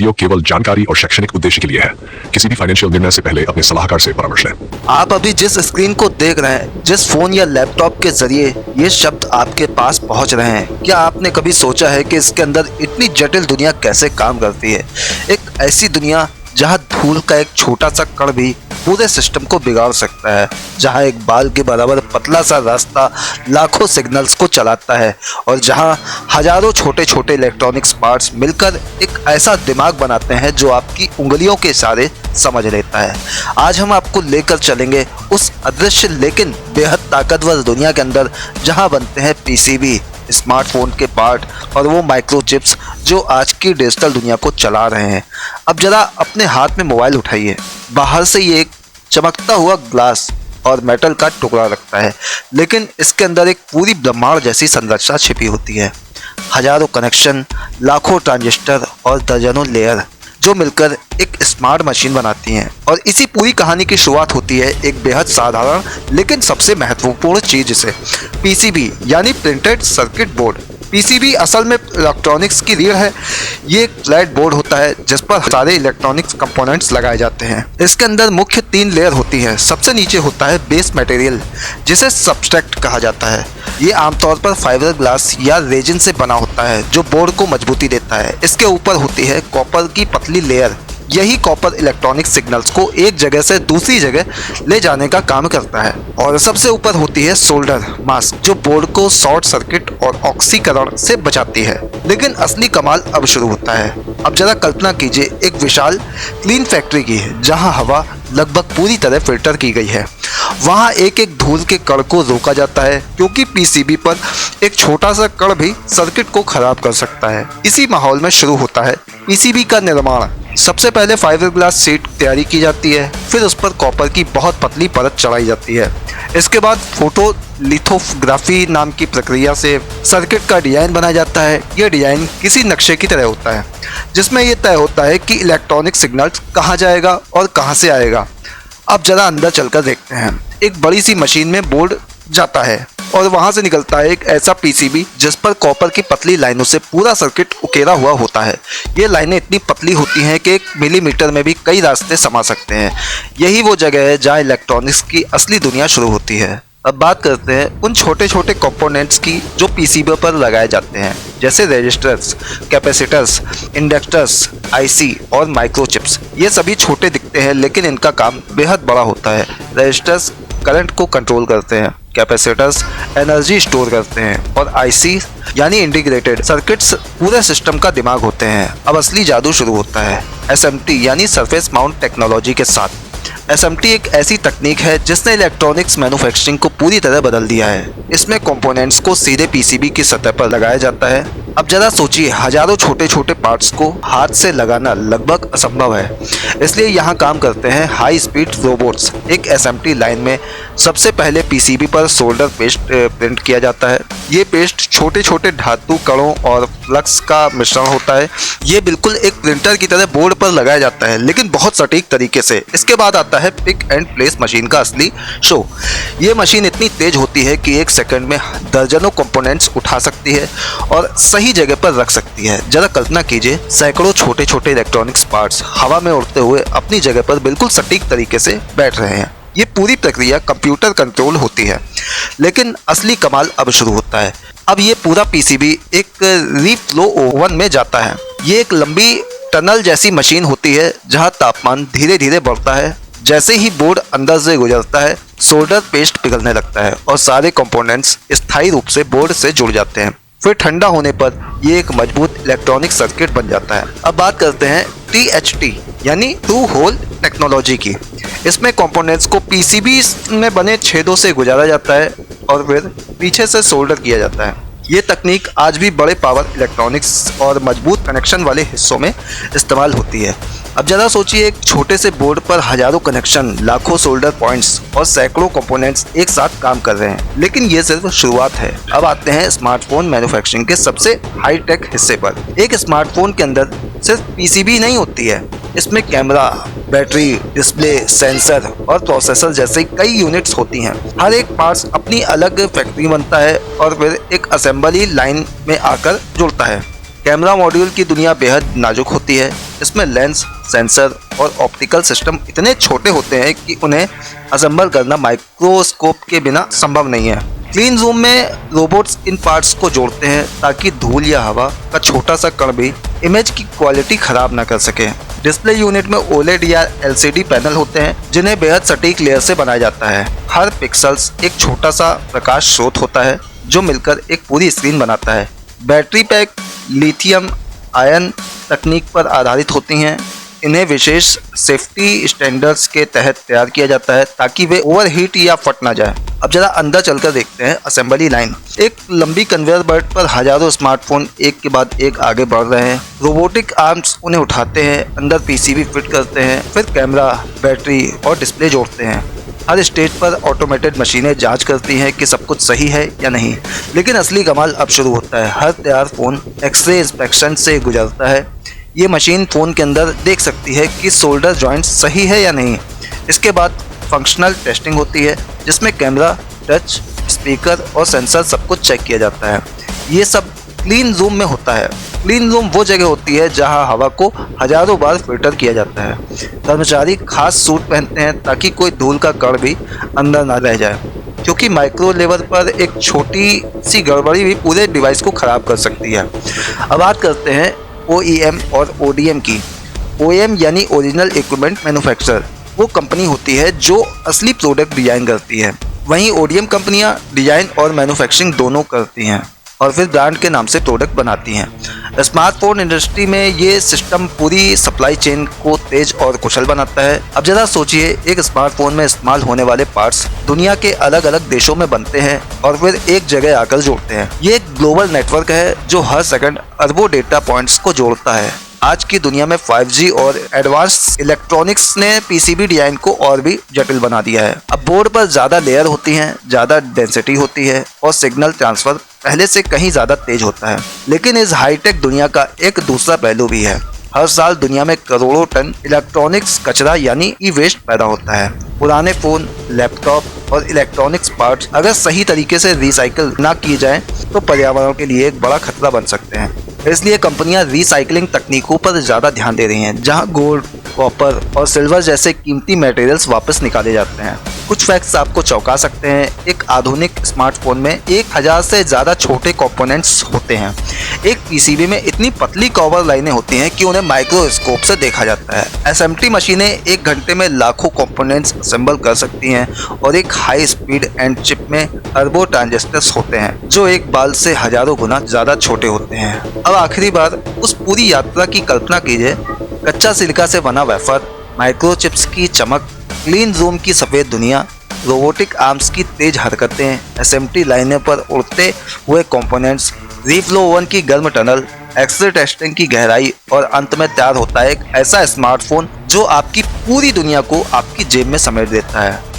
Video केवल जानकारी और शैक्षणिक उद्देश्य के लिए है। किसी भी फाइनेंशियल निर्णय से पहले अपने सलाहकार से परामर्श लें। आप अभी जिस स्क्रीन को देख रहे हैं, जिस फोन या लैपटॉप के जरिए ये शब्द आपके पास पहुंच रहे हैं, क्या आपने कभी सोचा है कि इसके अंदर इतनी जटिल दुनिया कैसे काम करती है? एक ऐसी दुनिया जहां धूल का एक छोटा सा कण भी पूरे सिस्टम को बिगाड़ सकता है, जहां एक बाल के बराबर पतला सा रास्ता लाखों सिग्नल्स को चलाता है और जहां हजारों छोटे छोटे इलेक्ट्रॉनिक्स पार्ट्स मिलकर एक ऐसा दिमाग बनाते हैं जो आपकी उंगलियों के इशारे समझ लेता है। आज हम आपको लेकर चलेंगे उस अदृश्य लेकिन बेहद ताकतवर दुनिया के अंदर जहां बनते हैं पीसीबी, स्मार्टफोन के पार्ट और वो माइक्रोचिप्स जो आज की डिजिटल दुनिया को चला रहे हैं। अब जरा अपने हाथ में मोबाइल उठाइए। बाहर से ये एक चमकता हुआ ग्लास और मेटल का टुकड़ा लगता है, लेकिन इसके अंदर एक पूरी ब्रह्मांड जैसी संरचना छिपी होती है। हजारों कनेक्शन, लाखों ट्रांजिस्टर और दर्जनों लेयर जो मिलकर एक स्मार्ट मशीन बनाती हैं। और इसी पूरी कहानी की शुरुआत होती है एक बेहद साधारण लेकिन सबसे महत्वपूर्ण चीज से, पीसीबी यानी प्रिंटेड सर्किट बोर्ड। पीसीबी असल में इलेक्ट्रॉनिक्स की रीढ़ है। ये एक फ्लैट बोर्ड होता है जिस पर सारे इलेक्ट्रॉनिक्स कंपोनेंट्स लगाए जाते हैं। इसके अंदर मुख्य 3 लेयर होती है। सबसे नीचे होता है बेस मटेरियल जिसे सब्सट्रैक्ट कहा जाता है। ये आमतौर पर फाइबर ग्लास या रेजिन से बना होता है जो बोर्ड को मजबूती देता है। इसके ऊपर होती है कॉपर की पतली लेयर। यही कॉपर इलेक्ट्रॉनिक सिग्नल्स को एक जगह से दूसरी जगह ले जाने का काम करता है। और सबसे ऊपर होती है सोल्डर मास्क जो बोर्ड को शॉर्ट सर्किट और ऑक्सीकरण से बचाती है। लेकिन असली कमाल अब शुरू होता है। अब जरा कल्पना कीजिए एक विशाल क्लीन फैक्ट्री की जहां हवा लगभग पूरी तरह फिल्टर की गई है। वहां एक एक धूल के कण को रोका जाता है क्योंकि पीसीबी पर एक छोटा सा कण भी सर्किट को खराब कर सकता है। इसी माहौल में शुरू होता है पीसीबी का निर्माण। सबसे पहले फाइबर ग्लास शीट तैयारी की जाती है, फिर उस पर कॉपर की बहुत पतली परत चढ़ाई जाती है। इसके बाद फोटो लिथोग्राफी नाम की प्रक्रिया से सर्किट का डिजाइन बनाया जाता है। यह डिजाइन किसी नक्शे की तरह होता है जिसमें यह तय होता है कि इलेक्ट्रॉनिक सिग्नल कहाँ जाएगा और कहाँ से आएगा। अब जरा अंदर चलकर देखते हैं। एक बड़ी सी मशीन में बोर्ड जाता है और वहां से निकलता है एक ऐसा पीसीबी जिस पर कॉपर की पतली लाइनों से पूरा सर्किट उकेरा हुआ होता है। ये लाइनें इतनी पतली होती हैं कि 1 मिलीमीटर में भी कई रास्ते समा सकते हैं। यही वो जगह है जहां इलेक्ट्रॉनिक्स की असली दुनिया शुरू होती है। अब बात करते हैं उन छोटे छोटे कंपोनेंट्स की जो पीसीबी पर लगाए जाते हैं, जैसे रजिस्टर्स, कैपेसिटर्स, इंडक्टर्स, आईसी और माइक्रोचिप्स। ये सभी छोटे दिखते हैं लेकिन इनका काम बेहद बड़ा होता है। रजिस्टर्स करंट को कंट्रोल करते हैं, कैपेसिटर्स एनर्जी स्टोर करते हैं और आईसी यानी इंटीग्रेटेड सर्किट्स पूरे सिस्टम का दिमाग होते हैं। अब असली जादू शुरू होता है एसएमटी यानी सरफेस माउंट टेक्नोलॉजी के साथ। एसएमटी एक ऐसी तकनीक है जिसने इलेक्ट्रॉनिक्स मैन्युफैक्चरिंग को पूरी तरह बदल दिया है। इसमें कंपोनेंट्स को सीधे पीसीबी की सतह पर लगाया जाता है। अब जरा सोचिए, हजारों छोटे छोटे पार्ट्स को हाथ से लगाना लगभग असंभव है। इसलिए यहाँ काम करते हैं हाई स्पीड रोबोट्स। एक एसएमटी लाइन में सबसे पहले पीसीबी पर सोल्डर पेस्ट प्रिंट किया जाता है। ये पेस्ट छोटे छोटे धातु कणों और फ्लक्स का मिश्रण होता है। ये बिल्कुल एक प्रिंटर की तरह बोर्ड पर लगाया जाता है लेकिन बहुत सटीक तरीके से। इसके बाद आता है पिक एंड प्लेस मशीन का असली शो। ये मशीन इतनी तेज होती है कि 1 सेकंड में दर्जनों कंपोनेंट्स उठा सकती है और सही जगह पर रख सकती है। जरा कल्पना कीजिए, सैकड़ों छोटे छोटे इलेक्ट्रॉनिक्स पार्ट्स हवा में उड़ते हुए अपनी जगह पर बिल्कुल सटीक तरीके से बैठ रहे हैं। ये पूरी प्रक्रिया कंप्यूटर कंट्रोल होती है। लेकिन असली कमाल अब शुरू होता है। अब ये पूरा पीसीबी एक रीफ्लो ओवन में जाता है। ये एक लंबी टनल जैसी मशीन होती है जहां तापमान धीरे धीरे बढ़ता है। जैसे ही बोर्ड अंदर से गुजरता है, सोल्डर पेस्ट पिघलने लगता है और सारे कंपोनेंट्स स्थायी रूप से बोर्ड से जुड़ जाते हैं। फिर ठंडा होने पर ये एक मजबूत इलेक्ट्रॉनिक सर्किट बन जाता है। अब बात करते हैं टीएचटी यानी टू होल टेक्नोलॉजी की। इसमें कंपोनेंट्स को पीसीबी में बने छेदों से गुजारा जाता है और फिर पीछे से सोल्डर किया जाता है। ये तकनीक आज भी बड़े पावर इलेक्ट्रॉनिक्स और मजबूत कनेक्शन वाले हिस्सों में इस्तेमाल होती है। अब जरा सोचिए, एक छोटे से बोर्ड पर हजारों कनेक्शन, लाखों सोल्डर पॉइंट्स और सैकड़ों कंपोनेंट्स एक साथ काम कर रहे हैं। लेकिन ये सिर्फ शुरुआत है। अब आते हैं स्मार्टफोन मैन्युफैक्चरिंग के सबसे हाई टेक हिस्से पर। एक स्मार्टफोन के अंदर सिर्फ पीसीबी नहीं होती है, इसमें कैमरा, बैटरी, डिस्प्ले, सेंसर और प्रोसेसर जैसे कई यूनिट्स होती हैं। हर एक पार्ट्स अपनी अलग फैक्ट्री बनता है और फिर एक असेंबली लाइन में आकर जुड़ता है। कैमरा मॉड्यूल की दुनिया बेहद नाजुक होती है। इसमें लेंस, सेंसर और ऑप्टिकल सिस्टम इतने छोटे होते हैं कि उन्हें असेंबल करना माइक्रोस्कोप के बिना संभव नहीं है। क्लीन रूम में रोबोट्स इन पार्ट्स को जोड़ते हैं ताकि धूल या हवा का छोटा सा कण भी इमेज की क्वालिटी खराब न कर सके। डिस्प्ले यूनिट में ओलेड या एलसीडी पैनल होते हैं जिन्हें बेहद सटीक लेयर से बनाया जाता है। हर पिक्सल्स एक छोटा सा प्रकाश स्रोत होता है जो मिलकर एक पूरी स्क्रीन बनाता है। बैटरी पैक लिथियम आयन तकनीक पर आधारित होती हैं। इन्हें विशेष सेफ्टी स्टैंडर्ड्स के तहत तैयार किया जाता है ताकि वे ओवरहीट या फट ना जाए। अब जरा अंदर चलकर देखते हैं असेंबली लाइन। एक लंबी कन्वेयर बेल्ट पर हजारों स्मार्टफोन एक के बाद एक आगे बढ़ रहे हैं। रोबोटिक आर्म्स उन्हें उठाते हैं, अंदर पीसीबी फिट करते हैं, फिर कैमरा, बैटरी और डिस्प्ले जोड़ते हैं। हर स्टेज पर ऑटोमेटेड मशीनें जांच करती हैं कि सब कुछ सही है या नहीं। लेकिन असली कमाल अब शुरू होता है। हर तैयार फोन एक्सरे इंस्पेक्शन से गुजरता है। ये मशीन फ़ोन के अंदर देख सकती है कि शोल्डर जॉइंट सही है या नहीं। इसके बाद फंक्शनल टेस्टिंग होती है जिसमें कैमरा, टच, स्पीकर और सेंसर सब कुछ चेक किया जाता है। ये सब क्लीन रूम में होता है। क्लीन रूम वो जगह होती है जहां हवा को हजारों बार फिल्टर किया जाता है। कर्मचारी खास सूट पहनते हैं ताकि कोई धूल का कण भी अंदर ना रह जाए, क्योंकि माइक्रो लेवल पर एक छोटी सी गड़बड़ी भी पूरे डिवाइस को ख़राब कर सकती है। अब बात करते हैं OEM और ODM की। OEM यानी ओरिजिनल इक्विपमेंट मैन्युफैक्चरर वो कंपनी होती है जो असली प्रोडक्ट डिजाइन करती है। वहीं ODM कंपनियां डिजाइन और मैन्युफैक्चरिंग दोनों करती हैं और फिर ब्रांड के नाम से प्रोडक्ट बनाती हैं। स्मार्टफोन इंडस्ट्री में ये सिस्टम पूरी सप्लाई चेन को तेज और कुशल बनाता है। अब जरा सोचिए, एक स्मार्टफोन में इस्तेमाल होने वाले पार्ट्स दुनिया के अलग अलग देशों में बनते हैं और फिर एक जगह आकर जुड़ते हैं। ये एक ग्लोबल नेटवर्क है जो हर सेकंड अरबों डेटा पॉइंट्स को जोड़ता है। आज की दुनिया में 5G और एडवांस इलेक्ट्रॉनिक्स ने पीसीबी डिजाइन को और भी जटिल बना दिया है। अब बोर्ड पर ज़्यादा लेयर होती हैं, ज़्यादा डेंसिटी होती है और सिग्नल ट्रांसफर पहले से कहीं ज़्यादा तेज होता है। लेकिन इस हाईटेक दुनिया का एक दूसरा पहलू भी है। हर साल दुनिया में करोड़ों टन इलेक्ट्रॉनिक्स कचरा यानी ई वेस्ट पैदा होता है। पुराने फ़ोन, लैपटॉप और इलेक्ट्रॉनिक्स पार्ट्स अगर सही तरीके से रिसाइकिल ना किए जाएं तो पर्यावरण के लिए एक बड़ा खतरा बन सकते हैं। इसलिए कंपनियां रिसाइकलिंग तकनीकों पर ज़्यादा ध्यान दे रही हैं, जहां गोल्ड, कॉपर और सिल्वर जैसे कीमती मटेरियल्स वापस निकाले जाते हैं। कुछ फैक्ट्स आपको चौंका सकते हैं। एक आधुनिक स्मार्टफोन में 1000 से ज़्यादा छोटे कंपोनेंट्स होते हैं। एक पीसीबी में इतनी पतली कवर लाइनें होती हैं कि उन्हें माइक्रोस्कोप से देखा जाता है। एसएमटी मशीनें एक घंटे में लाखों कंपोनेंट्स असेंबल कर सकती हैं और एक हाई स्पीड एंड चिप में अरबों ट्रांजिस्टर्स होते हैं जो एक बाल से हजारों गुना ज़्यादा छोटे होते हैं। अब आखिरी बार उस पूरी यात्रा की कल्पना कीजिए। कच्चा सिलिका से बना वेफर, माइक्रोचिप्स की चमक, क्लीन रूम की सफ़ेद दुनिया, रोबोटिक आर्म्स की तेज हरकतें, एसएमटी लाइनों पर उड़ते हुए कंपोनेंट्स, रीफ्लो ओवन की गर्म टनल, एक्सरे टेस्टिंग की गहराई और अंत में तैयार होता है एक ऐसा स्मार्टफोन जो आपकी पूरी दुनिया को आपकी जेब में समेट देता है।